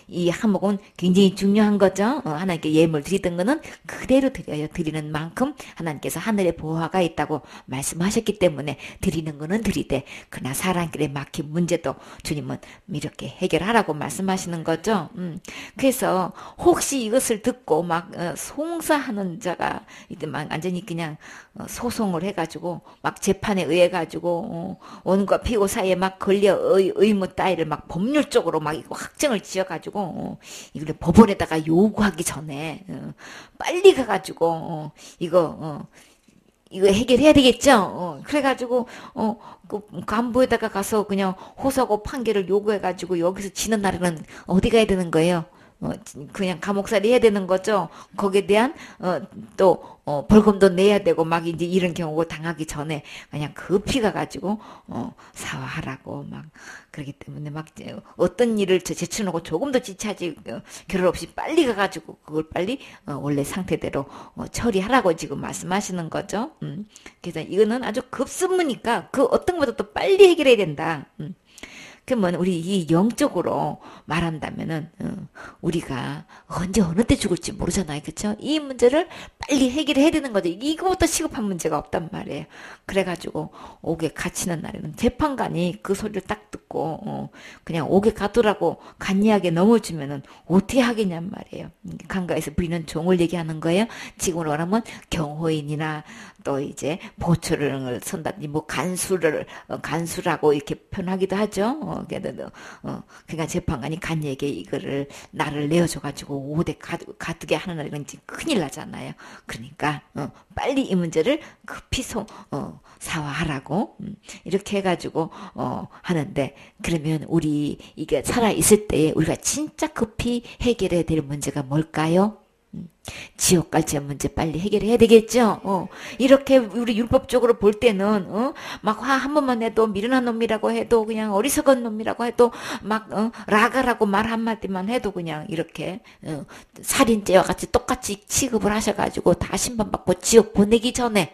이 화목은 굉장히 중요한 거죠. 하나님께 예물 드리던 거는 그대로 드려요. 드리는 만큼 하나님께서 하늘의 보화가 있다고 말씀하셨기 때문에 드리는 거는 드리되 그러나 사람끼리 막힌 문제도 주님은 이렇게 해결하라고 말씀하시는 거죠. 그래서 혹시 이것을 듣고 막 송사하는 자가 이제 막 완전히 그냥 소송을 해가지고 막 재판에 의해 가지고 원과 피고 사이에 막 걸려 의무 따위를 막 법률적으로 막 이거 확정을 지어가지고 이걸 법원에다가 요구하기 전에 빨리 가가지고 이거 해결해야 되겠죠. 그래가지고 그 간부에다가 가서 그냥 호소하고 판결을 요구해가지고 여기서 지는 날에는 어디 가야 되는 거예요? 그냥 감옥살이 해야 되는 거죠. 거기에 대한 또 벌금도 내야 되고 막 이제 이런 경우가 당하기 전에 그냥 급히 가가지고 사과하라고 막 그러기 때문에 막 어떤 일을 제쳐놓고 조금도 지체하지 결혼 없이 빨리 가가지고 그걸 빨리 원래 상태대로 처리하라고 지금 말씀하시는 거죠. 그래서 이거는 아주 급선무니까 그 어떤 것보다 또 빨리 해결해야 된다. 그러면 우리 이 영적으로 말한다면은 우리가 언제 어느 때 죽을지 모르잖아요, 그렇죠? 이 문제를 빨리 해결해야 되는 거죠. 이거보다 시급한 문제가 없단 말이에요. 그래가지고 옥에 갇히는 날에는 재판관이 그 소리를 딱 듣고 그냥 옥에 가두라고 간이하게 넘어주면은 어떻게 하겠냔 말이에요. 강가에서 부리는 종을 얘기하는 거예요. 지금으로 말하면 경호인이나 또 이제 보초를 선다든지 뭐 간수라고 이렇게 표현하기도 하죠. 그러니까 재판관이 간이에게 이거를 나를 내어줘가지고 오대 가두게 하는 날이면 큰일 나잖아요. 그러니까 빨리 이 문제를 급히 사화하라고 이렇게 해가지고 하는데 그러면 우리 이게 살아 있을 때에 우리가 진짜 급히 해결해야 될 문제가 뭘까요? 지옥 갈 제 문제 빨리 해결해야 되겠죠. 이렇게 우리 율법적으로 볼 때는 막 화 한 번만 해도 미련한 놈이라고 해도 그냥 어리석은 놈이라고 해도 막 라가라고 말 한마디만 해도 그냥 이렇게 살인죄와 같이 똑같이 취급을 하셔가지고 다 심판받고 지옥 보내기 전에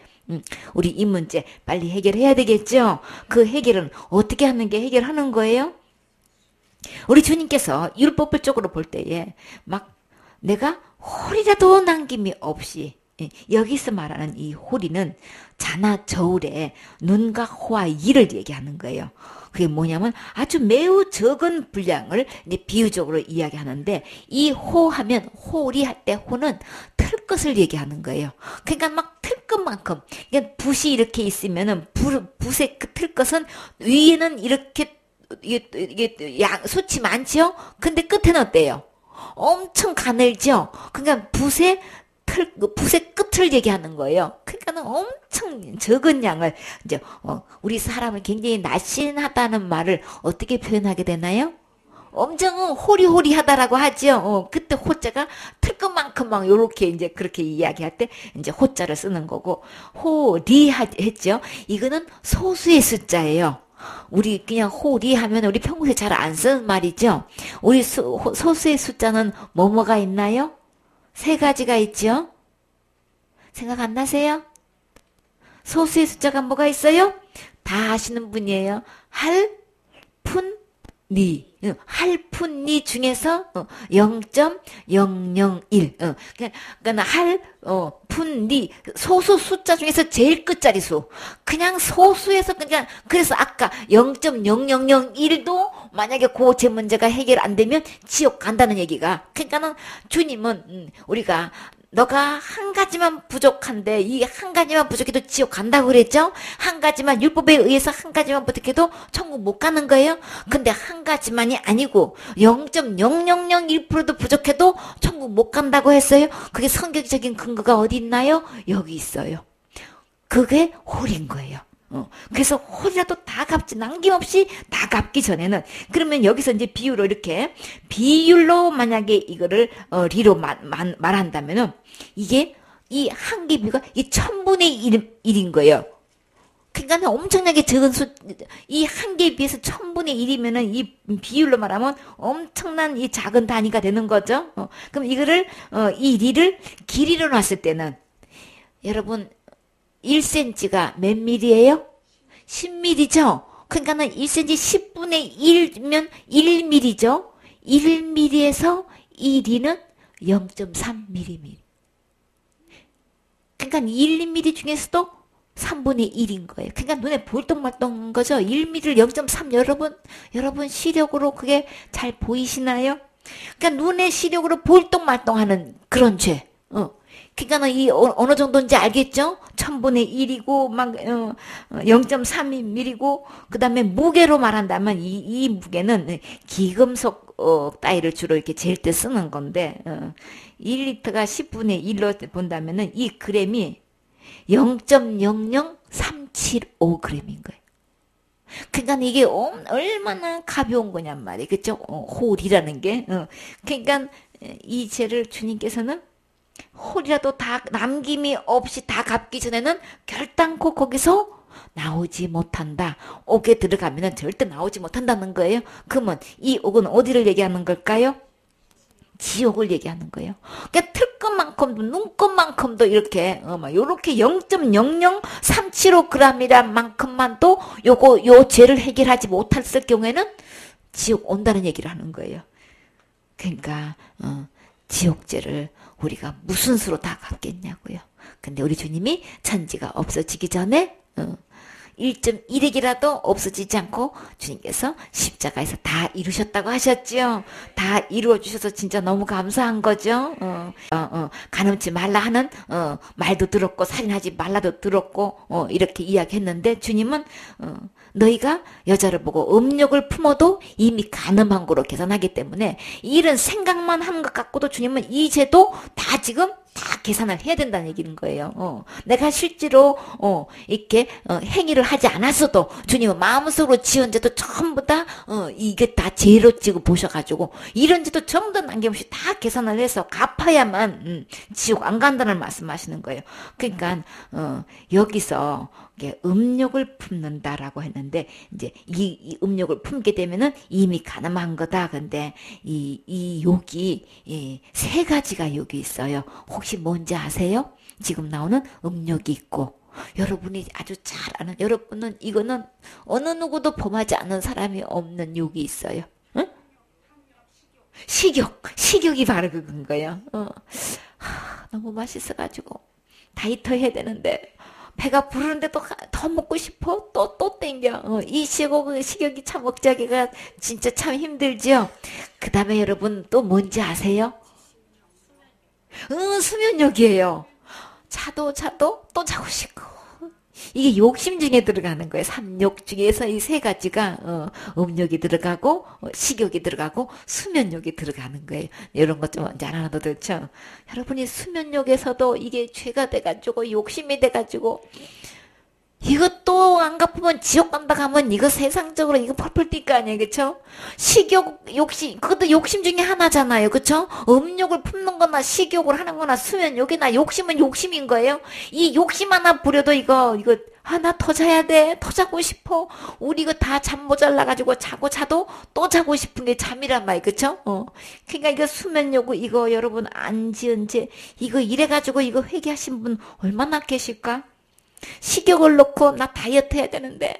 우리 이 문제 빨리 해결해야 되겠죠. 그 해결은 어떻게 하는 게 해결하는 거예요? 우리 주님께서 율법을 쪽으로 볼 때에 막 내가 홀이라도 남김이 없이 여기서 말하는 이 홀이는 자나 저울에 눈과 호와 이를 얘기하는 거예요. 그게 뭐냐면 아주 매우 적은 분량을 이제 비유적으로 이야기하는데 이 호하면 홀이 할 때 호는 틀 것을 얘기하는 거예요. 그러니까 막 틀 것만큼 그러니까 붓이 이렇게 있으면은 붓의 그 틀 것은 위에는 이렇게 이게 숱이 많죠. 근데 끝에는 어때요? 엄청 가늘죠. 그러니까 붓의 끝을 얘기하는 거예요. 그러니까는 엄청 적은 양을 이제 우리 사람을 굉장히 날씬하다는 말을 어떻게 표현하게 되나요? 엄청 호리호리하다라고 하죠. 그때 호자가 틀 것만큼 막 요렇게 이제 그렇게 이야기할 때 이제 호자를 쓰는 거고 호리했죠. 이거는 소수의 숫자예요. 우리 그냥 호리 하면 우리 평소에 잘 안 쓰는 말이죠. 우리 소수의 숫자는 뭐가 있나요? 세 가지가 있죠. 생각 안 나세요? 소수의 숫자가 뭐가 있어요? 다 아시는 분이에요. 할, 푼, 니. 할푼니 중에서 0.001. 그러니까 푼니 소수 숫자 중에서 제일 끝자리 수. 그냥 소수에서 그냥 그래서 아까 0.0001도 만약에 그 제 문제가 해결 안 되면 지옥 간다는 얘기가. 그러니까는 주님은 우리가 너가 한 가지만 부족한데 이 한 가지만 부족해도 지옥 간다고 그랬죠? 한 가지만 율법에 의해서 한 가지만 부족해도 천국 못 가는 거예요? 근데 한 가지만이 아니고 0.0001%도 부족해도 천국 못 간다고 했어요? 그게 성경적인 근거가 어디 있나요? 여기 있어요. 그게 홀인 거예요. 그래서 홀이라도 다 갚지 남김없이 다 갚기 전에는 그러면 여기서 이제 비유로 이렇게 비율로 만약에 이거를 리로 말한다면은 이게 이 한 개 비유가 이 1000분의 1인 거예요. 그러니까 엄청나게 적은 수, 이 한 개에 비해서 1000분의 1이면은 이 비율로 말하면 엄청난 이 작은 단위가 되는 거죠. 그럼 이거를 이 리를 길이로 놨을 때는 여러분 1cm가 몇 밀리예요? 10mm죠? 그러니까는 1cm 10분의 1면 1mm죠? 1mm에서 이 리는 0.3mm. 그러니까 1mm 중에서도 3분의 1인 거예요. 그러니까 눈에 볼떡말떡한 거죠. 1mm를 0.3 여러분 시력으로 그게 잘 보이시나요? 그러니까 눈의 시력으로 볼떡말떡하는 그런 죄. 그러니까 이 어느 정도인지 알겠죠? 1000분의 1이고 막 0.3mm고 그다음에 무게로 말한다면 이 무게는 기금속 따위를 주로 이렇게 잴 때 쓰는 건데 1리터가 10분의 1로 본다면은 이 그램이 0.00375g인 거예요. 그러니까 이게 얼마나 가벼운 거냔 말이에요. 그죠? 홀이라는 게. 그러니까 이 죄를 주님께서는 홀이라도 다 남김이 없이 다 갚기 전에는 결단코 거기서 나오지 못한다. 옥에 들어가면은 절대 나오지 못한다는 거예요. 그러면 이 옥은 어디를 얘기하는 걸까요? 지옥을 얘기하는 거예요. 그러니까 틀끝만큼도 눈끝만큼도 이렇게 요렇게 0.00375g이란 만큼만도 요 죄를 해결하지 못했을 경우에는 지옥 온다는 얘기를 하는 거예요. 그러니까 지옥죄를 우리가 무슨 수로 다 갚겠냐고요. 근데 우리 주님이 천지가 없어지기 전에 1.1액이라도 없어지지 않고 주님께서 십자가에서 다 이루셨다고 하셨지요. 다 이루어 주셔서 진짜 너무 감사한 거죠. 간음치 말라 하는 말도 들었고 살인하지 말라도 들었고 이렇게 이야기했는데 주님은 너희가 여자를 보고 음욕을 품어도 이미 간음한 거로 계산하기 때문에 이런 생각만 하는 것 같고도 주님은 이 죄도 다 지금 다 계산을 해야 된다는 얘기인 거예요. 내가 실제로 이렇게 행위를 하지 않았어도 주님은 마음속으로 지은 죄도 전부 다 이게 다 죄로 지고 보셔가지고 이런 죄도 전부 다 남김없이 다 계산을 해서 갚아야만 지옥 안 간다는 말씀하시는 거예요. 그러니까 여기서 음욕을 품는다라고 했는데 이제 이 음욕을 품게 되면은 이미 가늠한 거다. 근데 이 욕이 세 가지가 욕이 있어요. 혹시 뭔지 아세요? 지금 나오는 음욕이 있고 여러분이 아주 잘 아는 여러분은 이거는 어느 누구도 범하지 않는 사람이 없는 욕이 있어요. 응? 식욕이 바로 그건 거예요. 너무 맛있어가지고 다이어트 해야 되는데 배가 부르는데 더 먹고 싶어. 또 땡겨. 이 식욕이 참 억제하기가 진짜 참 힘들죠. 그 다음에 여러분 또 뭔지 아세요? 수면욕이에요. 자도 또 자고 싶고. 이게 욕심 중에 들어가는 거예요. 삼욕 중에서 이 세 가지가 음욕이 들어가고 식욕이 들어가고 수면욕이 들어가는 거예요. 이런 것 좀 잘 알아도 좋죠. 여러분이 수면욕에서도 이게 죄가 돼가지고 욕심이 돼가지고 이것도 안 갚으면 지옥 간다 하면 이거 세상적으로 이거 펄펄 뛸 거 아니에요. 그쵸? 식욕, 욕심, 그것도 욕심 중에 하나잖아요. 그쵸? 음욕을 품는 거나 식욕을 하는 거나 수면욕이나 욕심은 욕심인 거예요. 이 욕심 하나 부려도 이거 나 더 자야 돼. 더 자고 싶어. 우리 이거 다 잠 모자라가지고 자도 또 자고 싶은 게 잠이란 말이에요. 그쵸? 그러니까 이거 수면욕, 이거 여러분 안 지은 죄, 이거 이래가지고 이거 회개하신 분 얼마나 계실까? 식욕을 놓고 나 다이어트 해야 되는데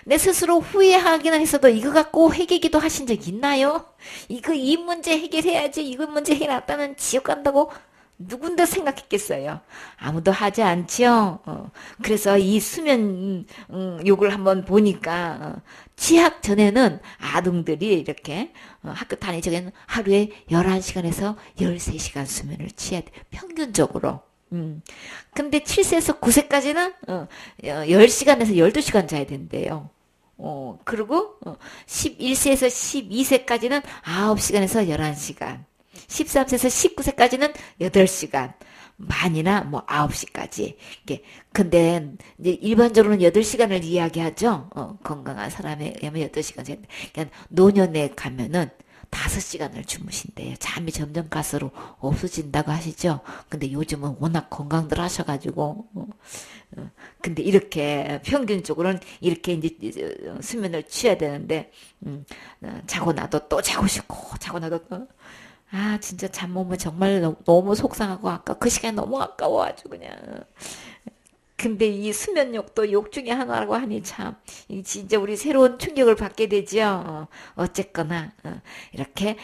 내 스스로 후회하기는 했어도 이거 갖고 회개기도 하신 적 있나요? 이 문제 해결해야지 이거 문제 해놨다는 지옥 간다고 누군데 생각했겠어요? 아무도 하지 않지요. 그래서 이 수면 욕을 한번 보니까 취학 전에는 아동들이 이렇게 학교 다니기 전에는 하루에 11시간에서 13시간 수면을 취해야 돼. 평균적으로. 근데 7세에서 9세까지는 10시간에서 12시간 자야 된대요. 그리고 11세에서 12세까지는 9시간에서 11시간. 13세에서 19세까지는 8시간. 많이나 뭐 9시까지. 근데 이제 일반적으로는 8시간을 이야기하죠. 건강한 사람에 의하면 8시간. 그러니까 노년에 가면은 5시간을 주무신대요. 잠이 점점 갈수록 없어진다고 하시죠. 근데 요즘은 워낙 건강들 하셔가지고, 근데 이렇게 평균적으로는 이렇게 이제 수면을 취해야 되는데, 자고 나도 또 자고 싶고, 자고 나도 또, 진짜 잠 못 오면 정말 너무 속상하고 그 시간이 너무 아까워 아주 그냥. 근데 이 수면욕도 욕 중에 하나라고 하니 참 진짜 우리 새로운 충격을 받게 되죠. 어쨌거나 이렇게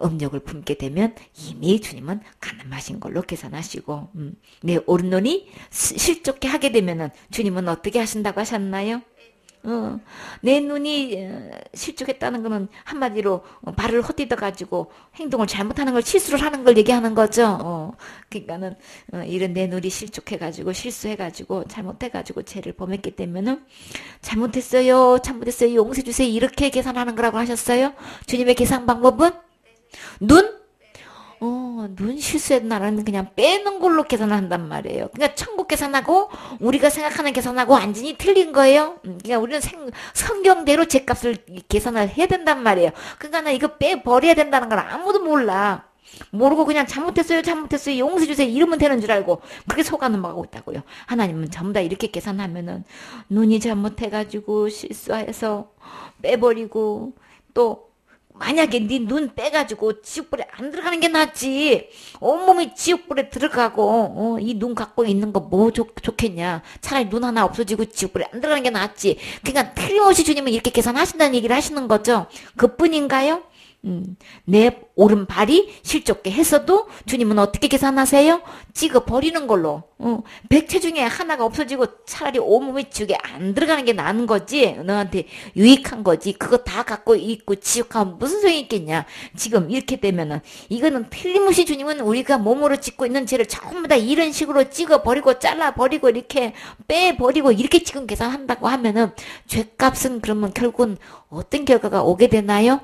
음욕을 품게 되면 이미 주님은 가늠하신 걸로 계산하시고 내 오른눈이 실족해 하게 되면은 주님은 어떻게 하신다고 하셨나요? 내 눈이 실족했다는 거는 한마디로 발을 헛디뎌 가지고 행동을 잘못하는 걸 실수를 하는 걸 얘기하는 거죠. 그러니까는 이런 내 눈이 실족해 가지고 실수해 가지고 잘못해 가지고 죄를 범했기 때문은 잘못했어요 용서해 주세요 이렇게 계산하는 거라고 하셨어요. 주님의 계산 방법은 눈 눈 실수해도 나는 그냥 빼는 걸로 계산한단 말이에요. 그러니까 천국 계산하고 우리가 생각하는 계산하고 완전히 틀린 거예요. 그러니까 우리는 성경대로 죄값을 계산을 해야 된단 말이에요. 그러니까 나 이거 빼버려야 된다는 걸 아무도 몰라. 모르고 그냥 잘못했어요 용서해 주세요 이러면 되는 줄 알고 그렇게 속아는 먹고 있다고요. 하나님은 전부 다 이렇게 계산하면은 눈이 잘못해가지고 실수해서 빼버리고 또 만약에 네 눈 빼가지고 지옥불에 안 들어가는 게 낫지. 온몸이 지옥불에 들어가고 이 눈 갖고 있는 거 뭐 좋겠냐. 차라리 눈 하나 없어지고 지옥불에 안 들어가는 게 낫지. 그러니까 틀림없이 주님은 이렇게 계산하신다는 얘기를 하시는 거죠. 그뿐인가요? 내 오른발이 실족게 했어도 주님은 어떻게 계산하세요? 찍어 버리는 걸로. 백체 중에 하나가 없어지고 차라리 온몸이 지옥에 안 들어가는 게 나은 거지. 너한테 유익한 거지. 그거 다 갖고 있고 지옥하면 무슨 소용이 있겠냐. 지금 이렇게 되면은 이거는 틀림없이 주님은 우리가 몸으로 짓고 있는 죄를 전부 다 이런 식으로 찍어 버리고 잘라 버리고 이렇게 빼 버리고 이렇게 지금 계산한다고 하면은 죄값은 그러면 결국은 어떤 결과가 오게 되나요?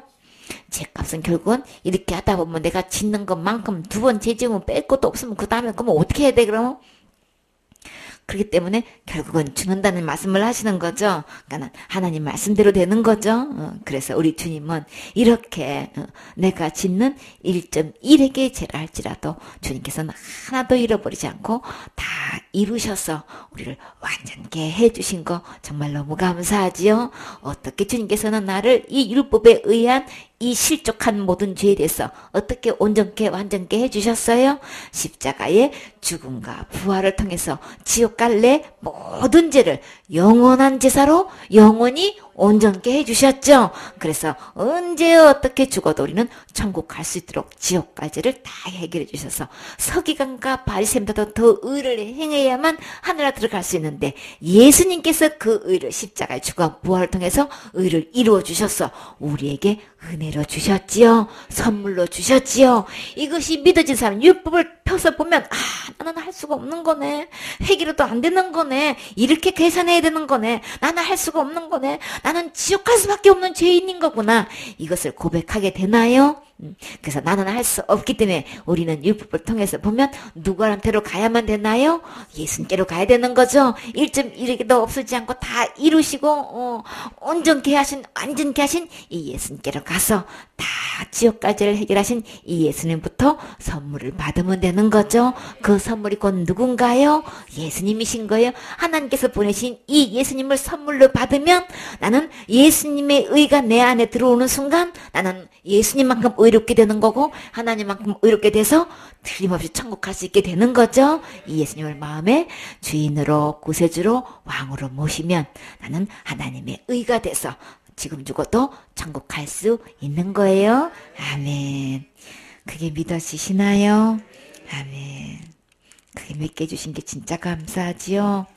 죄값은 결국은 이렇게 하다 보면 내가 짓는 것만큼 두 번 죄 지으면 뺄 것도 없으면 그 다음에 그러면 어떻게 해야 돼 그러면? 그렇기 때문에 결국은 죽는다는 말씀을 하시는 거죠. 그러니까 하나님 말씀대로 되는 거죠. 그래서 우리 주님은 이렇게 내가 짓는 1.1에게 죄를 할지라도 주님께서는 하나도 잃어버리지 않고 다 이루셔서 우리를 완전케 해주신 거 정말 너무 감사하지요. 어떻게 주님께서는 나를 이 율법에 의한 이 실족한 모든 죄에 대해서 어떻게 온전케 완전케 해주셨어요? 십자가의 죽음과 부활을 통해서 지옥 갈래 모든 죄를 영원한 제사로 영원히 온전케 해주셨죠. 그래서 언제 어떻게 죽어도 우리는 천국 갈 수 있도록 지옥 갈 죄를 다 해결해 주셔서 서기관과 바리새인보다 더 의를 행해야만 하늘에 들어갈 수 있는데 예수님께서 그 의를 십자가의 죽음과 부활을 통해서 의를 이루어 주셔서 우리에게 은혜로 주셨지요. 선물로 주셨지요. 이것이 믿어진 사람 율법을 펴서 보면 나는 할 수가 없는 거네. 회개로도 안 되는 거네. 이렇게 계산해야 되는 거네. 나는 할 수가 없는 거네. 나는 지옥 갈 수밖에 없는 죄인인 거구나. 이것을 고백하게 되나요? 그래서 나는 할 수 없기 때문에 우리는 율법을 통해서 보면 누구한테로 가야만 되나요? 예수님께로 가야 되는 거죠. 1.1에게도 없어지지 않고 다 이루시고 온전케 하신 완전케 하신 이 예수님께로 가서 다 지옥 갈죄를 해결하신 이 예수님부터 선물을 받으면 되는 거죠. 그 선물이 곧 누군가요? 예수님이신 거예요. 하나님께서 보내신 이 예수님을 선물로 받으면 나는 예수님의 의가 내 안에 들어오는 순간 나는 예수님만큼 의롭게 되는 거고 하나님만큼 의롭게 돼서 틀림없이 천국 갈 수 있게 되는 거죠. 이 예수님을 마음에 주인으로 구세주로 왕으로 모시면 나는 하나님의 의가 돼서 지금 죽어도 천국 갈 수 있는 거예요. 아멘. 그게 믿어지시나요? 아멘. 그게 믿게 해주신 게 진짜 감사하지요.